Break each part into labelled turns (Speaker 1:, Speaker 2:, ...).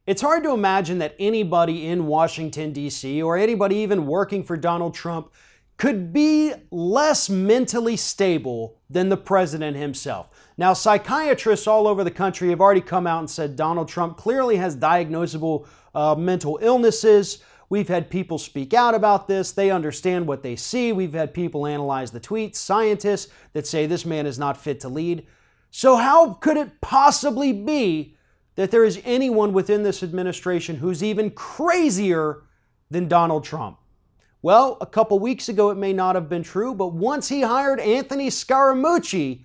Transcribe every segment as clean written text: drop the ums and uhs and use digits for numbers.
Speaker 1: It's hard to imagine that anybody in Washington, D.C., or anybody even working for Donald Trump could be less mentally stable than the president himself. Now, psychiatrists all over the country have already come out and said Donald Trump clearly has diagnosable mental illnesses. We've had people speak out about this. They understand what they see. We've had people analyze the tweets, scientists that say this man is not fit to lead. So how could it possibly be that there is anyone within this administration who's even crazier than Donald Trump? Well, a couple weeks ago it may not have been true, but once he hired Anthony Scaramucci,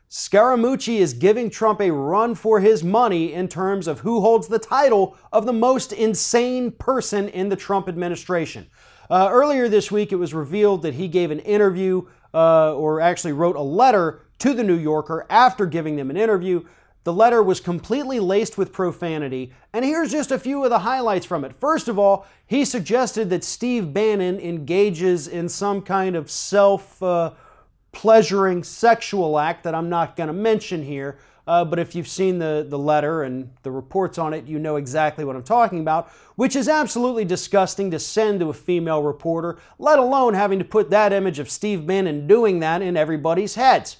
Speaker 1: Scaramucci is giving Trump a run for his money in terms of who holds the title of the most insane person in the Trump administration. Earlier this week, it was revealed that he gave an interview, or actually wrote a letter to the New Yorker after giving them an interview. The letter was completely laced with profanity, and here's just a few of the highlights from it. First of all, he suggested that Steve Bannon engages in some kind of self-pleasuring sexual act that I'm not going to mention here, but if you've seen the letter and the reports on it, you know exactly what I'm talking about, which is absolutely disgusting to send to a female reporter, let alone having to put that image of Steve Bannon doing that in everybody's heads.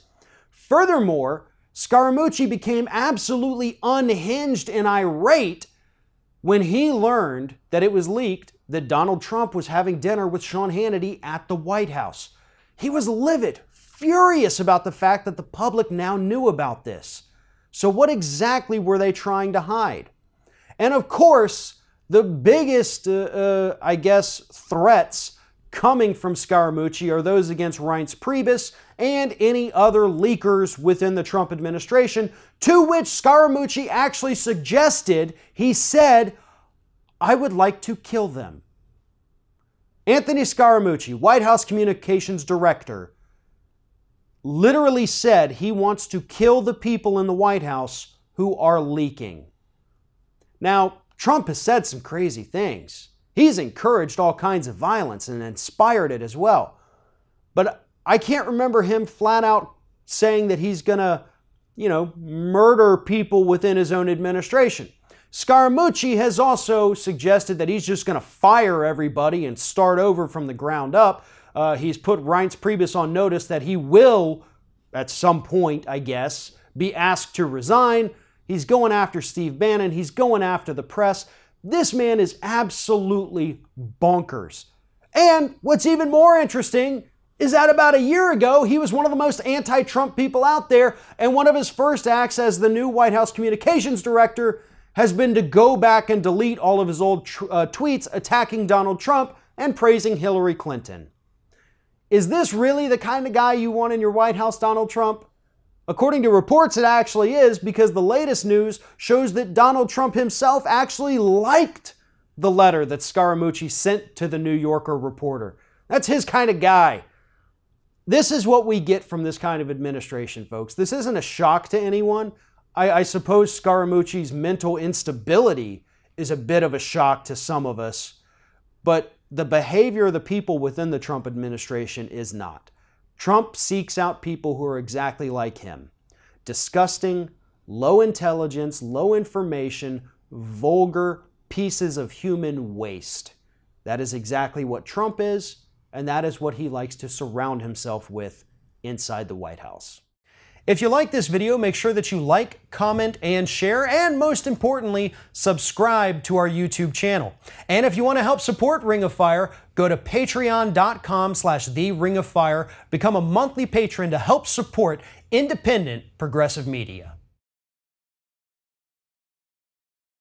Speaker 1: Furthermore, Scaramucci became absolutely unhinged and irate when he learned that it was leaked that Donald Trump was having dinner with Sean Hannity at the White House. He was livid, furious about the fact that the public now knew about this. So what exactly were they trying to hide? And of course, the biggest, I guess, threats coming from Scaramucci are those against Reince Priebus and any other leakers within the Trump administration, to which Scaramucci actually suggested, he said, I would like to kill them. Anthony Scaramucci, White House Communications Director, literally said he wants to kill the people in the White House who are leaking. Now, Trump has said some crazy things. He's encouraged all kinds of violence and inspired it as well. But I can't remember him flat out saying that he's gonna, murder people within his own administration. Scaramucci has also suggested that he's just gonna fire everybody and start over from the ground up. He's put Reince Priebus on notice that he will, at some point, I guess, be asked to resign. He's going after Steve Bannon. He's going after the press. This man is absolutely bonkers. And what's even more interesting is that about a year ago, he was one of the most anti-Trump people out there, and one of his first acts as the new White House Communications Director has been to go back and delete all of his old tweets attacking Donald Trump and praising Hillary Clinton. Is this really the kind of guy you want in your White House, Donald Trump? According to reports, it actually is, because the latest news shows that Donald Trump himself actually liked the letter that Scaramucci sent to the New Yorker reporter. That's his kind of guy. This is what we get from this kind of administration, folks. This isn't a shock to anyone. I suppose Scaramucci's mental instability is a bit of a shock to some of us, but the behavior of the people within the Trump administration is not. Trump seeks out people who are exactly like him. Disgusting, low intelligence, low information, vulgar pieces of human waste. That is exactly what Trump is, and that is what he likes to surround himself with inside the White House. If you like this video, make sure that you like, comment, and share, and most importantly, subscribe to our YouTube channel. And if you want to help support Ring of Fire, go to patreon.com/TheRingOfFire, become a monthly patron to help support independent progressive media.